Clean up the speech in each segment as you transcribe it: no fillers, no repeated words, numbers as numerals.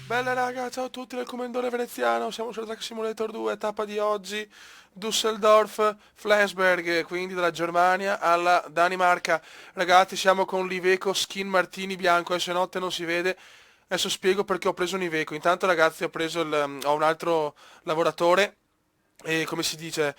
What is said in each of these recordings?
Bella raga, ciao a tutti del Commendore Veneziano, siamo sulla Truck Simulator 2, tappa di oggi, Düsseldorf, Flensburg, quindi dalla Germania alla Danimarca. Ragazzi, siamo con l'Iveco Skin Martini bianco, se notte non si vede. Adesso spiego perché ho preso un Iveco. Intanto ragazzi ho un altro lavoratore e come si dice,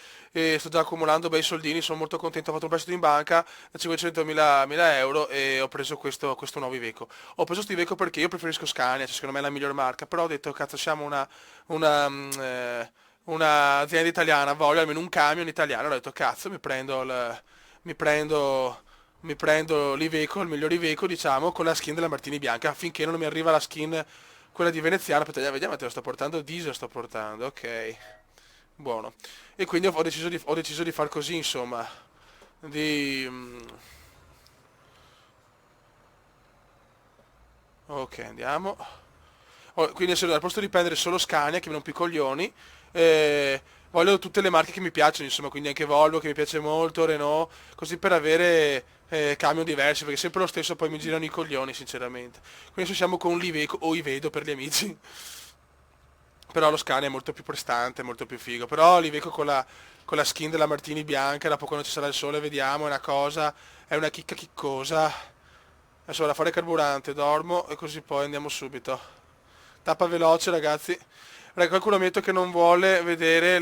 sto già accumulando bei soldini, sono molto contento, ho fatto un prestito in banca da 500.000 euro e ho preso questo nuovo Iveco. Ho preso questo Iveco perché io preferisco Scania, cioè secondo me è la miglior marca, però ho detto cazzo siamo una, mm, eh, una azienda italiana, voglio almeno un camion italiano, ho detto cazzo mi prendo, mi prendo l'Iveco, il miglior Iveco diciamo, con la skin della Martini bianca, finché non mi arriva la skin quella di Veneziana, aspetta, vediamo, te lo sto portando, diesel sto portando, ok. Buono. E quindi ho deciso di far così, insomma. Di... Ok, andiamo. Quindi adesso al posto di prendere solo Scania, che mi rompi i coglioni, eh, voglio tutte le marche che mi piacciono, insomma, quindi anche Volvo che mi piace molto, Renault, così per avere camion diversi, perché sempre lo stesso poi mi girano i coglioni, sinceramente. Quindi adesso siamo con l'Iveco o Ivedo per gli amici. Però lo Scania è molto più prestante, molto più figo. Però l'Iveco con la skin della Martini bianca, dopo quando ci sarà il sole, vediamo, è una cosa, è una chicca chiccosa. Adesso vado a fare carburante, dormo e così poi andiamo subito. Tappa veloce, ragazzi. Qualcuno mi ha detto che non vuole vedere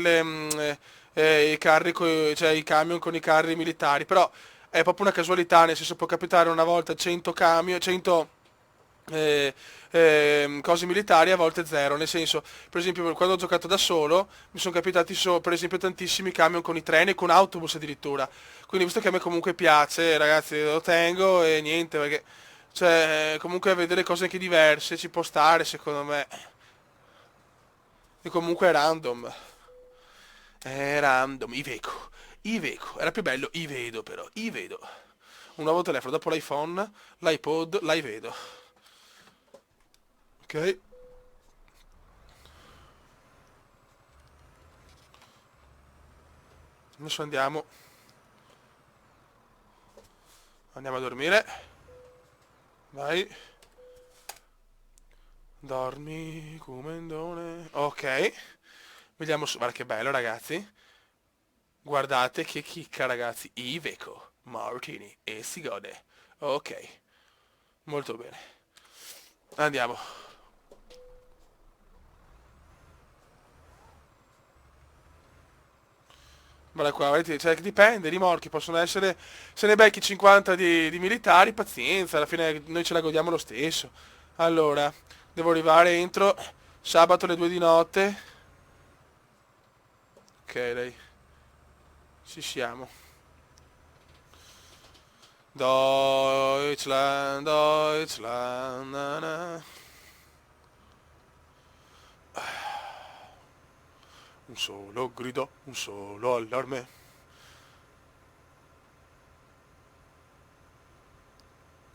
i carri, cioè i camion con i carri militari, però è proprio una casualità, nel senso può capitare una volta 100 camion, 100 eh, cose militari, a volte zero, nel senso, per esempio, quando ho giocato da solo, mi sono capitati per esempio tantissimi camion con i treni e con autobus addirittura. Quindi visto che a me comunque piace, ragazzi, lo tengo e niente, perché cioè, comunque vedere cose anche diverse ci può stare, secondo me. E comunque è random. È random, Iveco. Iveco, era più bello Ivedo però, Ivedo. Un nuovo telefono, dopo l'iPhone, l'iPod, l'iVedo. Ok? Adesso andiamo a dormire. Vai. Dormi, comendone. Ok. Vediamo su. Guarda che bello, ragazzi. Guardate che chicca, ragazzi. Iveco, Martini e si gode. Ok. Molto bene. Andiamo. Guarda qua, vedete, cioè, dipende, i rimorchi possono essere, se ne becchi 50 di militari, pazienza, alla fine noi ce la godiamo lo stesso. Allora, devo arrivare entro sabato alle 2 di notte. Ok, dai, ci siamo. Deutschland, Deutschland, na na. Un solo grido, un solo allarme.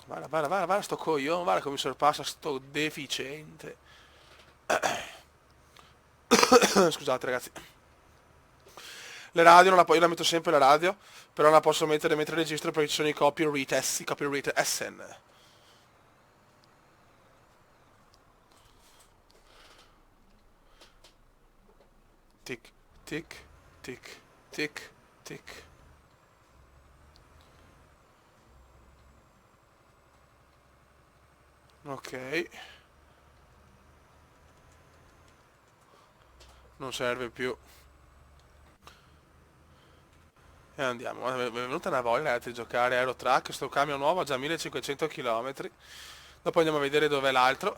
Guarda, guarda, guarda, guarda sto coglione, guarda come mi sorpassa sto deficiente. Scusate ragazzi. Le radio non la io la metto sempre la radio, però non la posso mettere mentre registro perché ci sono i copyright SN. Tic, tic, tic, tic, tic. Ok, non serve più. E andiamo. Guarda, mi è venuta una voglia ragazzi, di giocare a Aerotrack, sto camion nuovo ha già 1500 km. Dopo andiamo a vedere dov'è l'altro.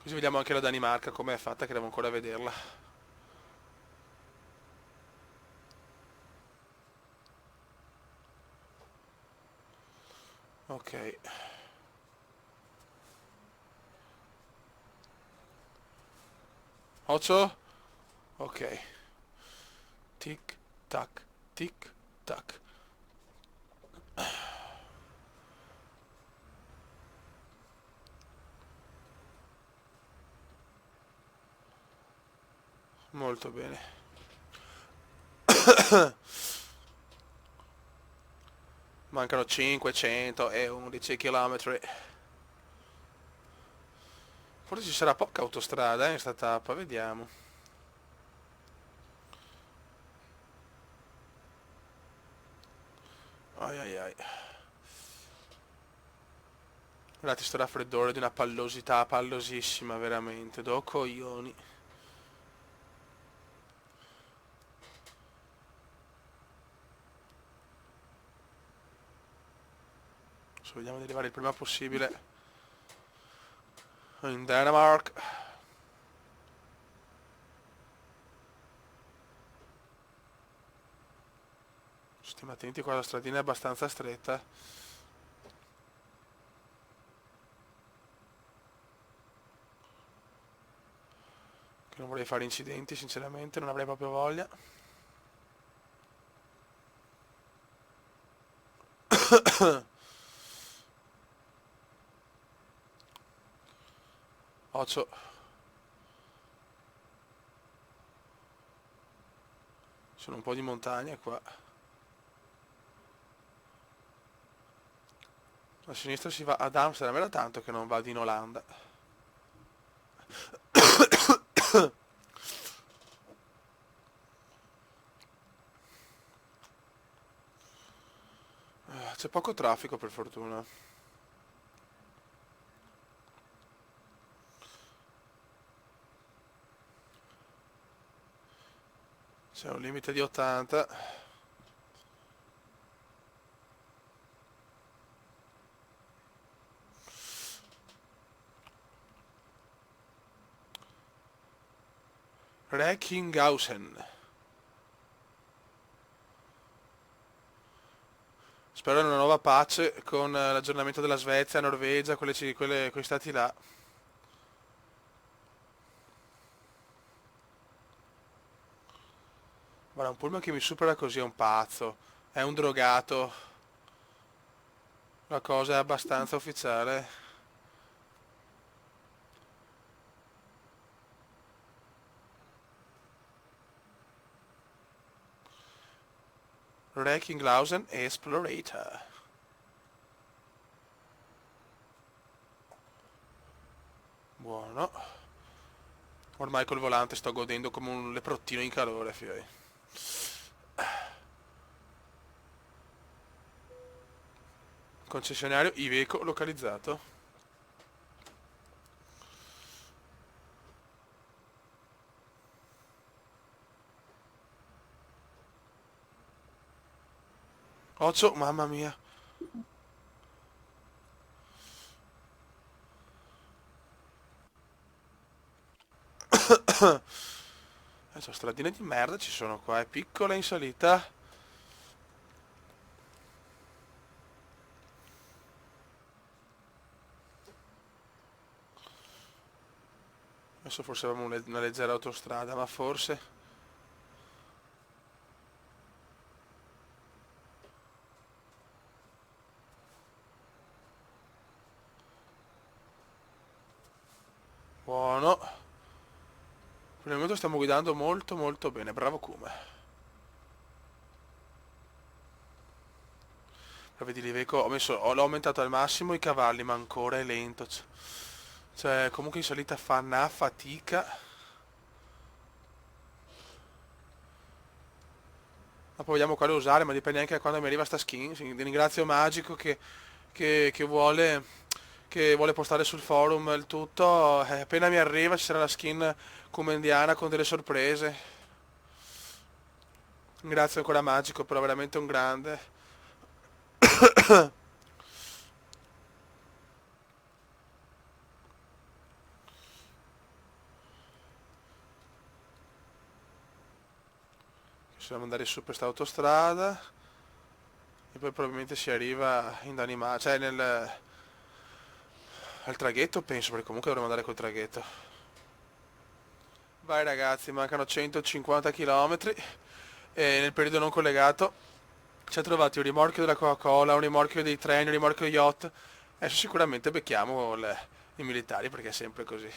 Così vediamo anche la Danimarca com'è fatta, che devo ancora vederla. Ok. 8. Ok. Tic, tac, tic, tac. Molto bene. Mancano 511 km. Forse ci sarà poca autostrada in sta tappa, vediamo. Ai ai ai. Guardate sto raffreddore di una pallosità pallosissima, veramente. Do coglioni. Adesso vediamo di arrivare il prima possibile in Denmark. Stiamo attenti qua, la stradina è abbastanza stretta. Che non vorrei fare incidenti, sinceramente, non avrei proprio voglia. Occhio. Sono un po' di montagne qua. A sinistra si va ad Amsterdam, era tanto che non vado in Olanda. C'è poco traffico per fortuna. C'è un limite di 80. Recklinghausen. Spero in una nuova pace con l'aggiornamento della Svezia, Norvegia, quei stati là. Guarda, un pullman che mi supera così è un pazzo. È un drogato. La cosa è abbastanza ufficiale. Recklinghausen Explorator. Buono. Ormai col volante sto godendo come un leprottino in calore, fioi. Concessionario Iveco localizzato. Occhio, mamma mia. Sono stradine di merda ci sono qua, è piccola in salita. Adesso forse avevamo una leggera autostrada, ma forse. Buono. Per il momento stiamo guidando molto molto bene, bravo Kuma. Però vedi l'Iveco, l'ho aumentato al massimo i cavalli, ma ancora è lento. Cioè, comunque in salita fa una fatica. Ma poi vediamo quale usare, ma dipende anche da quando mi arriva sta skin. Sì, ringrazio Magico che vuole postare sul forum il tutto. Appena mi arriva ci sarà la skin comendiana con delle sorprese. Grazie ancora Magico, però veramente un grande. Possiamo andare su per questa autostrada e poi probabilmente si arriva in Danimarca, cioè al traghetto penso, perché comunque dovremmo andare col traghetto. Vai ragazzi, mancano 150 km e nel periodo non collegato ci ha trovati un rimorchio della Coca-Cola, un rimorchio dei treni, un rimorchio yacht. Adesso sicuramente becchiamo i militari perché è sempre così.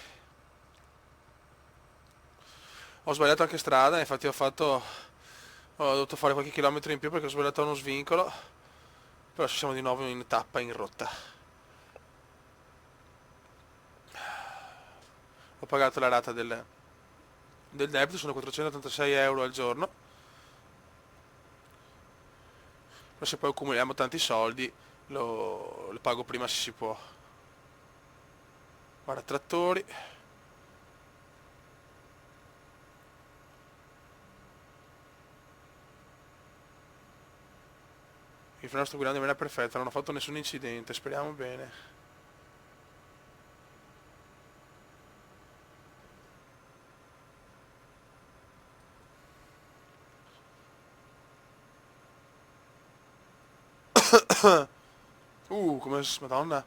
Ho sbagliato anche strada, infatti ho dovuto fare qualche chilometro in più perché ho sbagliato uno svincolo. Però siamo di nuovo in tappa, in rotta. Ho pagato la rata del debito, sono 486 euro al giorno. Ma se poi accumuliamo tanti soldi, lo pago prima se si può. Guarda, trattori. Il freno sto guidando in maniera perfetta, non ho fatto nessun incidente, speriamo bene. Come... Madonna.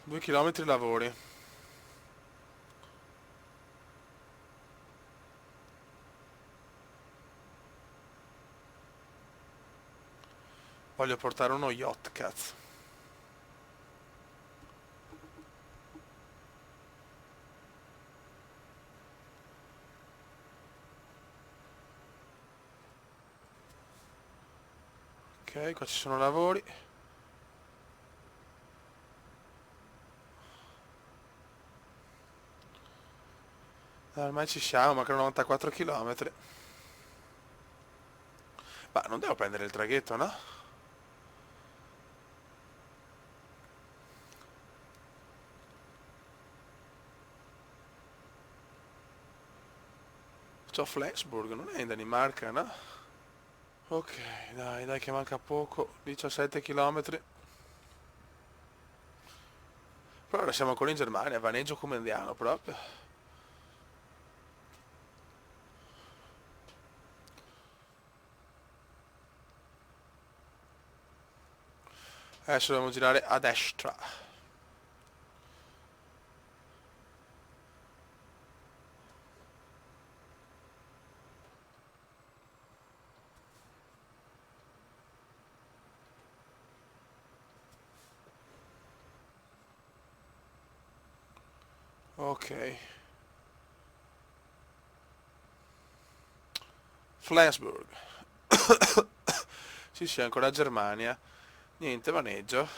2 chilometri lavori. Voglio portare uno yacht, cazzo. Ok, qua ci sono lavori. Ormai ci siamo, mancano 94 km. Ma non devo prendere il traghetto, no? C'ho Flensburg, non è in Danimarca, no? Ok, dai, dai che manca poco. 17 km. Però ora siamo ancora in Germania, vaneggio come andiamo proprio. Adesso dobbiamo girare a destra. Ok. Flensburg. Sì, sì, ancora Germania. Niente, maneggio.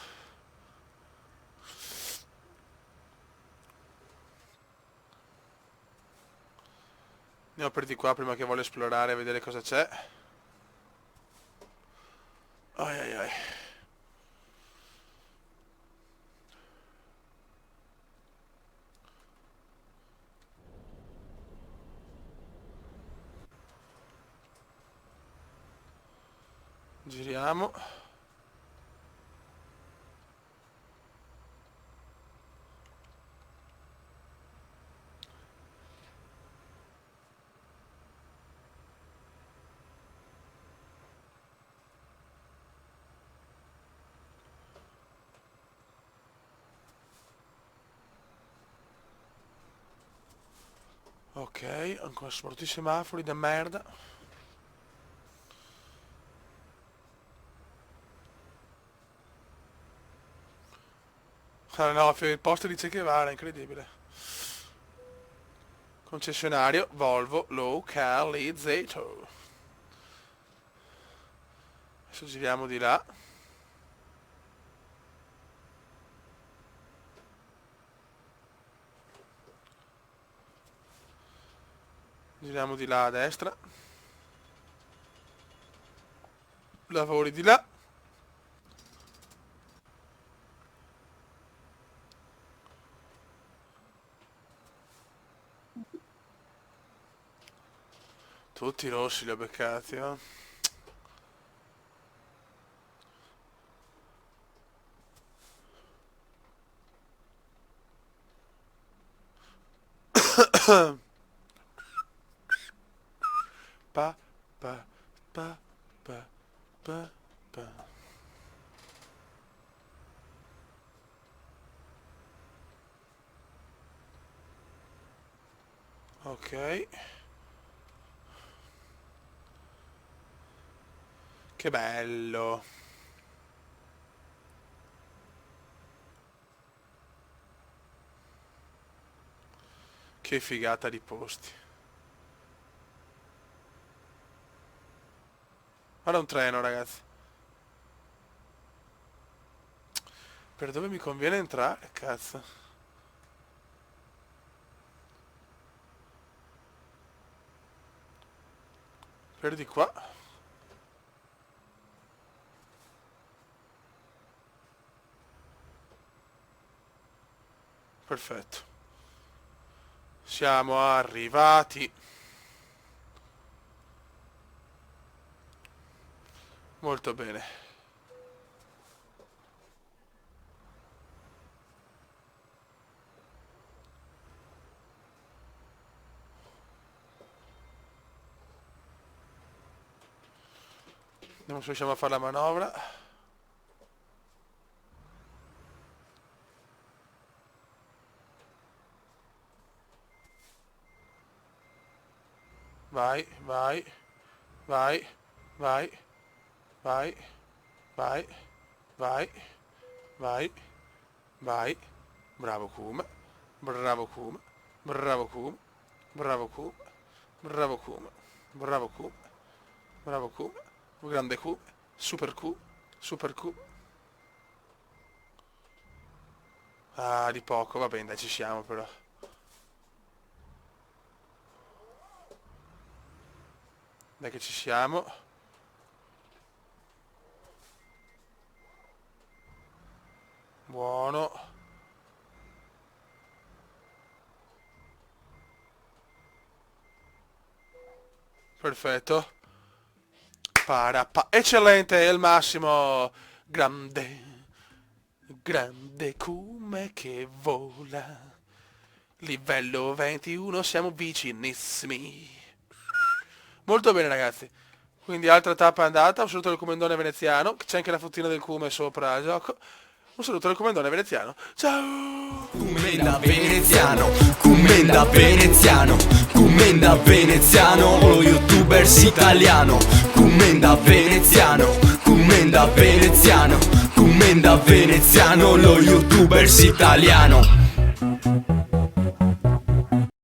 Andiamo per di qua prima che voglio esplorare e vedere cosa c'è. Ai ai ai. Giriamo. Ok, ancora soprattutto i semafori da merda. Ah no, il posto di Che Guevara, incredibile. Concessionario Volvo localizzato. Adesso giriamo di là. Giriamo di là a destra. Lavori di là. Tutti rossi li ho beccati, eh. Pa, pa, pa, pa, pa, pa. Ok. Che bello. Che figata di posti. Guarda un treno, ragazzi. Per dove mi conviene entrare? Cazzo. Per di qua. Perfetto. Siamo arrivati. Molto bene. Non riusciamo a fare la manovra. Vai, vai, vai, vai, vai, vai, vai, vai, vai. Bravo Kuma, bravo Kuma, bravo Kuma, bravo Kuma, bravo Kuma, bravo Kuma, bravo Kuma, grande Kuma, super Kuma, super Kuma. Ah, di poco, va bene, dai, ci siamo però. Dai che ci siamo. Buono. Perfetto. Eccellente, è il massimo. Grande. Grande come che vola. Livello 21, siamo vicinissimi. Molto bene, ragazzi. Quindi altra tappa andata. Un saluto del commendone veneziano. C'è anche la fottina del cume sopra il gioco. Un saluto del commendone veneziano. Ciao! Commenda veneziano, commenda veneziano, commenda veneziano, lo youtubers italiano. Commenda veneziano, commenda veneziano, commenda veneziano, lo youtubers italiano.